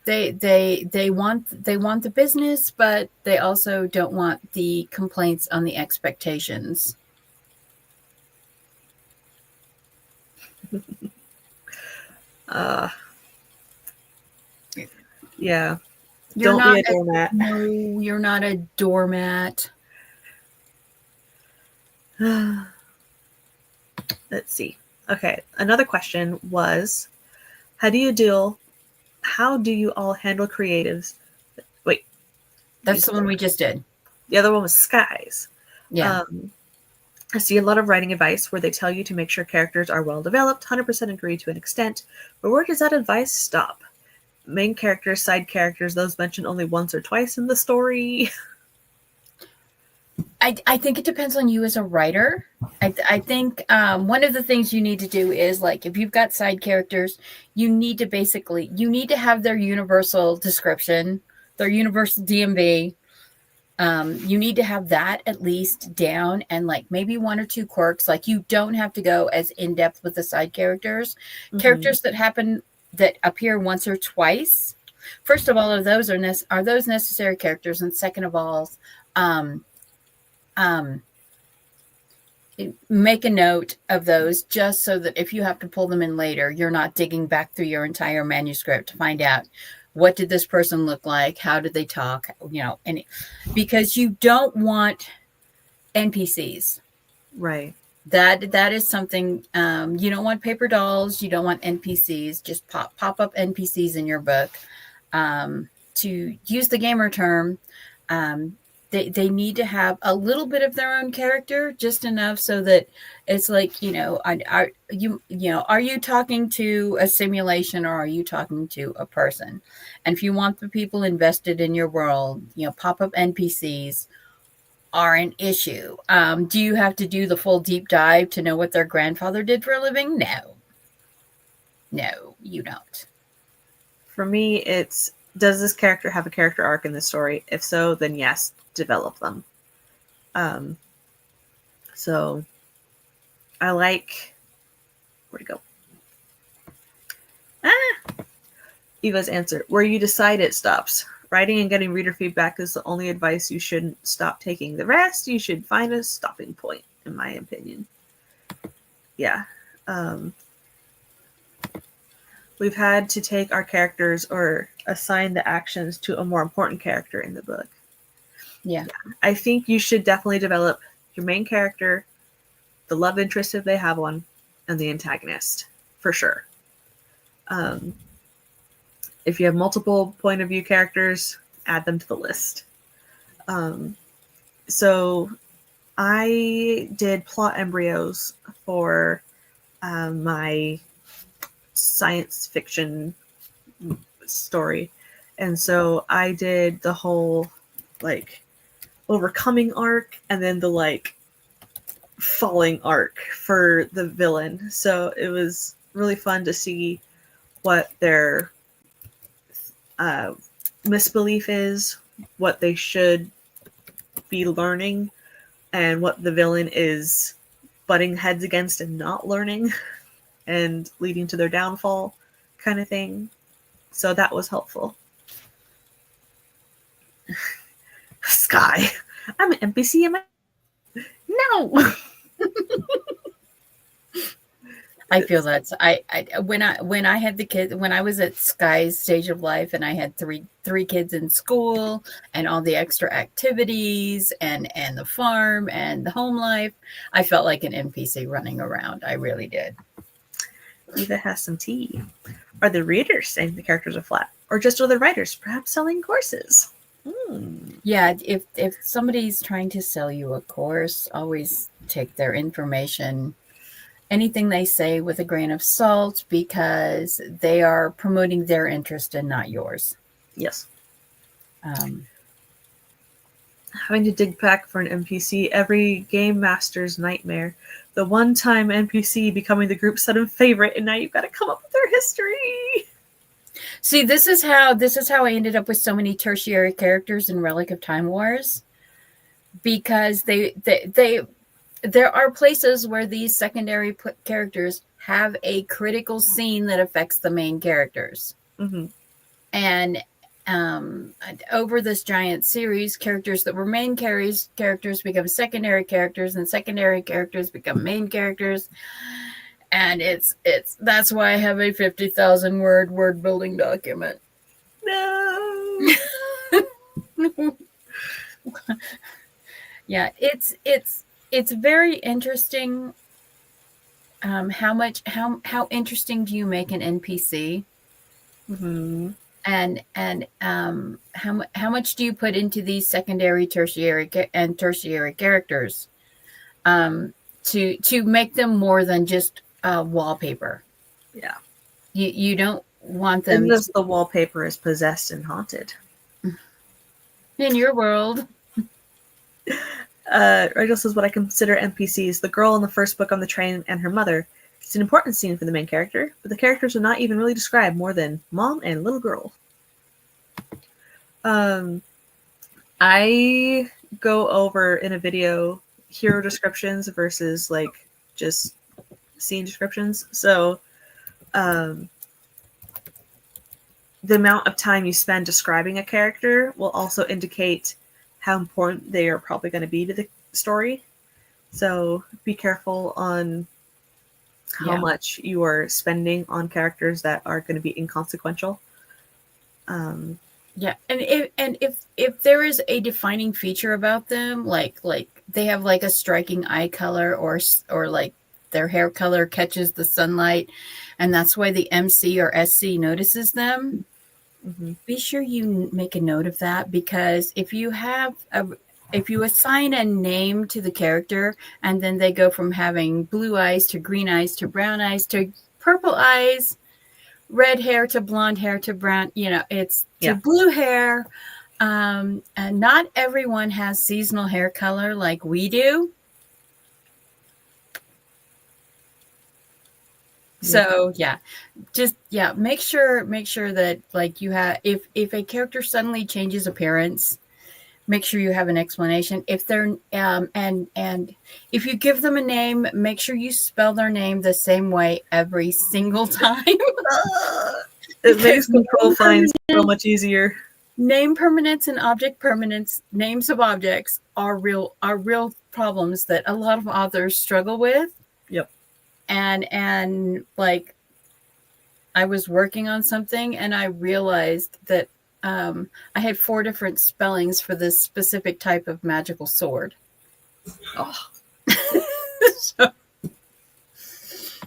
they want the business, but they also don't want the complaints on the expectations. Yeah. You're Don't not be a doormat. No, you're not a doormat. Let's see. Okay. Another question was, how do you all handle creatives? Wait. That's the one we just did. The other one was skies. Yeah. I see a lot of writing advice where they tell you to make sure characters are well developed, 100% agree to an extent, but where does that advice stop? Main characters, side characters, those mentioned only once or twice in the story. I think it depends on you as a writer. I think one of the things you need to do is, like, if you've got side characters, you need to have their universal description, their universal DMV. You need to have that at least down, and like maybe 1 or 2 quirks. Like, you don't have to go as in depth with the side characters. Mm-hmm. Characters that appear once or twice. First of all, are those necessary characters, and second of all, make a note of those just so that if you have to pull them in later, you're not digging back through your entire manuscript to find out what did this person look like, how did they talk, because you don't want NPCs. Right. That is something, you don't want paper dolls, you don't want NPCs. Just pop up NPCs in your book. To use the gamer term, they need to have a little bit of their own character, just enough so that it's like, are you talking to a simulation or are you talking to a person? And if you want the people invested in your world, pop-up NPCs are an issue. Do you have to do the full deep dive to know what their grandfather did for a living? No, you don't. For me, it's, does this character have a character arc in the story? If so, then yes, develop them. So I like, where'd it go? Eva's answer. Where you decide it stops. Writing and getting reader feedback is the only advice you shouldn't stop taking. The rest, you should find a stopping point, in my opinion. Yeah. We've had to take our characters or assign the actions to a more important character in the book. Yeah. I think you should definitely develop your main character, the love interest if they have one, and the antagonist, for sure. If you have multiple point of view characters, add them to the list. So I did plot embryos for my science fiction story. And so I did the whole like overcoming arc and then the like falling arc for the villain. So it was really fun to see what their misbelief is, what they should be learning, and what the villain is butting heads against and not learning and leading to their downfall kind of thing. So that was helpful. Sky, I'm an NPC in my... No! I feel that's when I had the kids, when I was at Sky's stage of life and I had three kids in school and all the extra activities and the farm and the home life, I felt like an NPC running around. I really did. Eva has some tea. Are the readers saying the characters are flat? Or just other writers, perhaps selling courses? Yeah, if somebody's trying to sell you a course, always take their information, anything they say, with a grain of salt, because they are promoting their interest and not yours. Yes. Having to dig back for an NPC, every game master's nightmare. The one-time NPC becoming the group's sudden favorite, and now you've got to come up with their history. See, this is how I ended up with so many tertiary characters in Relic of Time Wars, because there are places where these secondary characters have a critical scene that affects the main characters. Mm-hmm. And over this giant series, characters that were main characters become secondary characters, and secondary characters become main characters. And that's why I have a 50,000 word building document. No. Yeah, it's very interesting. How interesting do you make an NPC? Mm-hmm. And how much do you put into these secondary, tertiary characters to make them more than just wallpaper? Yeah. You don't want them. Unless the wallpaper is possessed and haunted. In your world. Rachel says, what I consider NPCs, the girl in the first book on the train and her mother. It's an important scene for the main character, but the characters are not even really described more than mom and little girl. I go over in a video hero descriptions versus like just scene descriptions. So the amount of time you spend describing a character will also indicate how important they are probably going to be to the story. So be careful on how much you are spending on characters that are going to be inconsequential. Yeah, and if there is a defining feature about them, like they have like a striking eye color, or like their hair color catches the sunlight, and that's why the MC or SC notices them. Mm-hmm. Be sure you make a note of that, because if you assign a name to the character and then they go from having blue eyes to green eyes to brown eyes to purple eyes, red hair to blonde hair to brown, it's to blue hair. And not everyone has seasonal hair color like we do. So make sure that like you have, if a character suddenly changes appearance, make sure you have an explanation. If they're and if you give them a name, make sure you spell their name the same way every single time. It makes control find so much easier. Name permanence and object permanence, names of objects are real problems that a lot of authors struggle with. Yep. And like, I was working on something and I realized that I had 4 different spellings for this specific type of magical sword. Oh.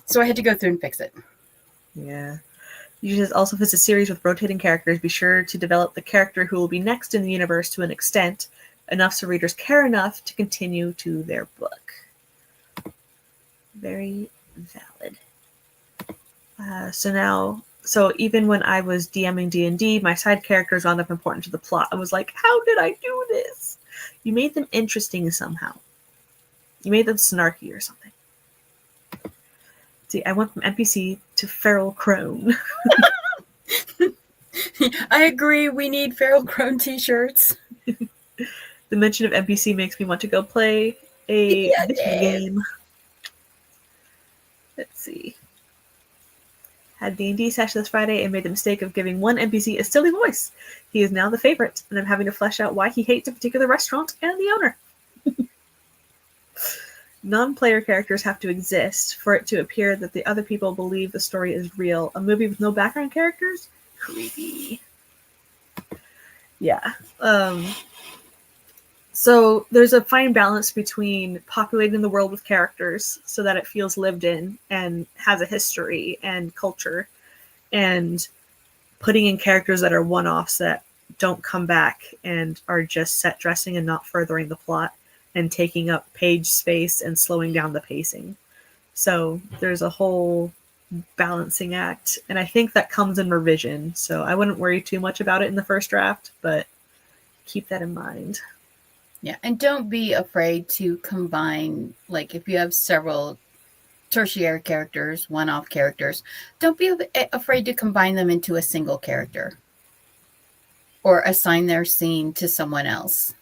So I had to go through and fix it. Yeah. You should also, if it's a series with rotating characters, be sure to develop the character who will be next in the universe to an extent, enough so readers care enough to continue to their book. Very valid. So even when I was DMing D&D, my side characters wound up important to the plot. I was like, how did I do this? You made them interesting somehow. You made them snarky or something. See, I went from NPC to feral crone. I agree. We need feral crone t-shirts. The mention of NPC makes me want to go play a video game. Let's see. Had D&D session this Friday and made the mistake of giving one NPC a silly voice. He is now the favorite, and I'm having to flesh out why he hates a particular restaurant and the owner. Non-player characters have to exist for it to appear that the other people believe the story is real. A movie with no background characters? Creepy. Yeah. So there's a fine balance between populating the world with characters so that it feels lived in and has a history and culture, and putting in characters that are one-offs that don't come back and are just set dressing and not furthering the plot and taking up page space and slowing down the pacing. So there's a whole balancing act, and I think that comes in revision, so I wouldn't worry too much about it in the first draft, but keep that in mind. Yeah, and don't be afraid to combine, like if you have several tertiary characters, one-off characters, don't be afraid to combine them into a single character or assign their scene to someone else.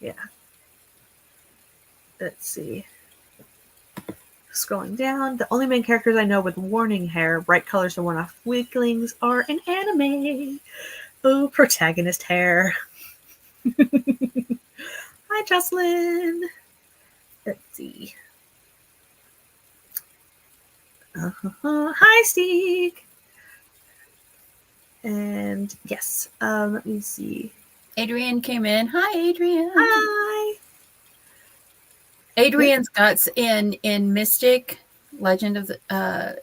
Yeah. Let's see. Scrolling down, the only main characters I know with warning hair, bright colors, and one-off weaklings are in anime. Oh, protagonist hair. Hi, Jocelyn. Let's see. Hi, Steve. And yes, let me see. Adrian came in. Hi, Adrian. Hi. Adrian's got in Mystic Legend of the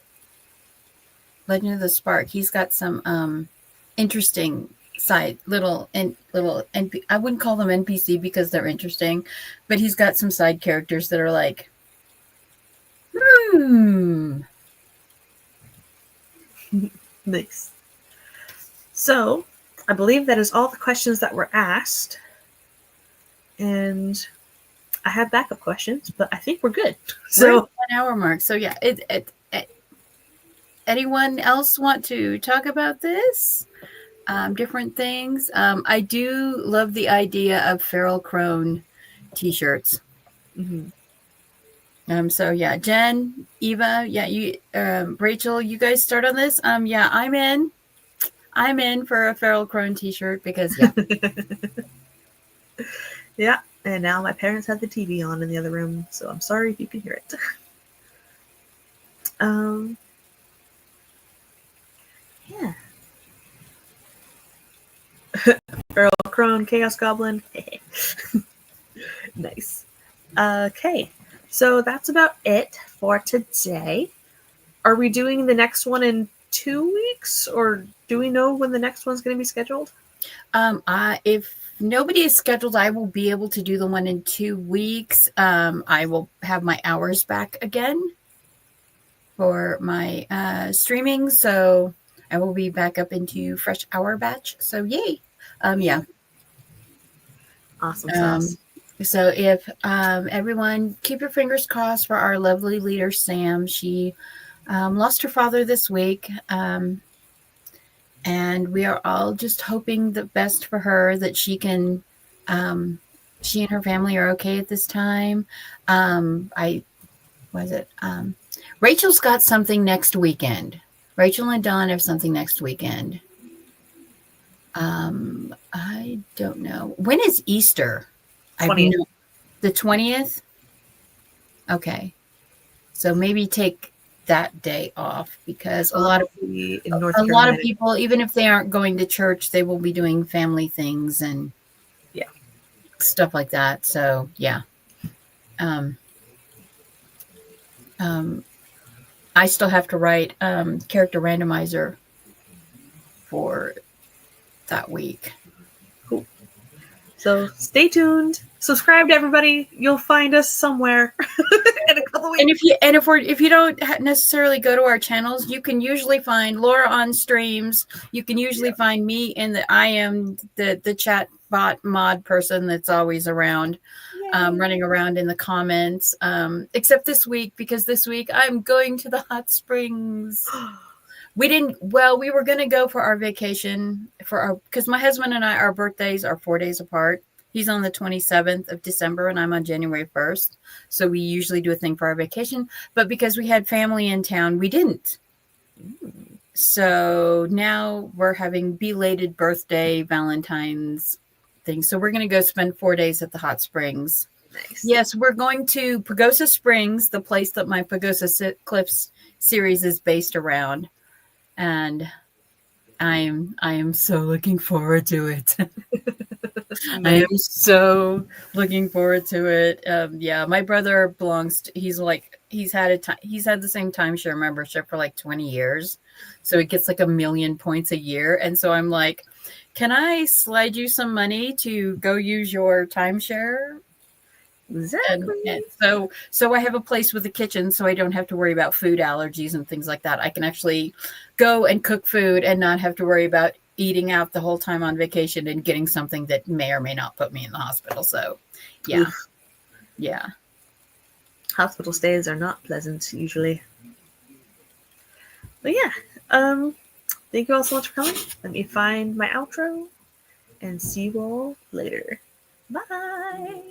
Spark. He's got some interesting side little NPC. I wouldn't call them NPC because they're interesting, but he's got some side characters that are like, Nice. So, I believe that is all the questions that were asked, and I have backup questions, but I think we're good. So, we're at the 1 hour mark. So yeah, anyone else want to talk about this? Different things. I do love the idea of feral crone t-shirts. Mm-hmm. So yeah, Jen, Eva, yeah, you, Rachel, you guys start on this. Yeah, I'm in for a feral crone t-shirt because yeah. Yeah, and now my parents have the TV on in the other room, so I'm sorry if you can hear it. Yeah. Feral crone, chaos goblin. Nice. Okay, so that's about it for today. Are we doing the next one in 2 weeks, or do we know when the next one's going to be scheduled? If nobody is scheduled, I will be able to do the one in 2 weeks. I will have my hours back again for my streaming, so I will be back up into fresh hour batch. So yay! Yeah. Awesome sauce. So if everyone keep your fingers crossed for our lovely leader Sam. She lost her father this week. And we are all just hoping the best for her, that she can she and her family are okay at this time. Rachel's got something next weekend. Rachel and Dawn have something next weekend. I don't know. When is Easter? 20th. The 20th? Okay. So maybe take that day off, because a lot of people, even if they aren't going to church, they will be doing family things and stuff like that. So yeah. I still have to write character randomizer for that week. Cool. So stay tuned. Subscribe to everybody. You'll find us somewhere in a couple weeks. And if you don't necessarily go to our channels, you can usually find Laura on streams. You can usually find me in I am the chat bot mod person that's always around, running around in the comments. Except this week, because this week I'm going to the hot springs. We were going to go for our vacation because my husband and I, our birthdays are 4 days apart. He's on the 27th of December and I'm on January 1st. So we usually do a thing for our vacation, but because we had family in town, we didn't. So now we're having belated birthday, Valentine's thing. So we're going to go spend 4 days at the hot springs. Nice. Yes, we're going to Pagosa Springs, the place that my Pagosa Cliffs series is based around. And I am so looking forward to it. I am so looking forward to it. My brother he's had the same timeshare membership for like 20 years. So it gets like 1 million points a year. And so I'm like, can I slide you some money to go use your timeshare? Exactly. And so I have a place with a kitchen, so I don't have to worry about food allergies and things like that. I can actually go and cook food and not have to worry about eating out the whole time on vacation and getting something that may or may not put me in the hospital. So yeah. Oof. Yeah. Hospital stays are not pleasant usually. But yeah. Thank you all so much for coming. Let me find my outro and see you all later. Bye.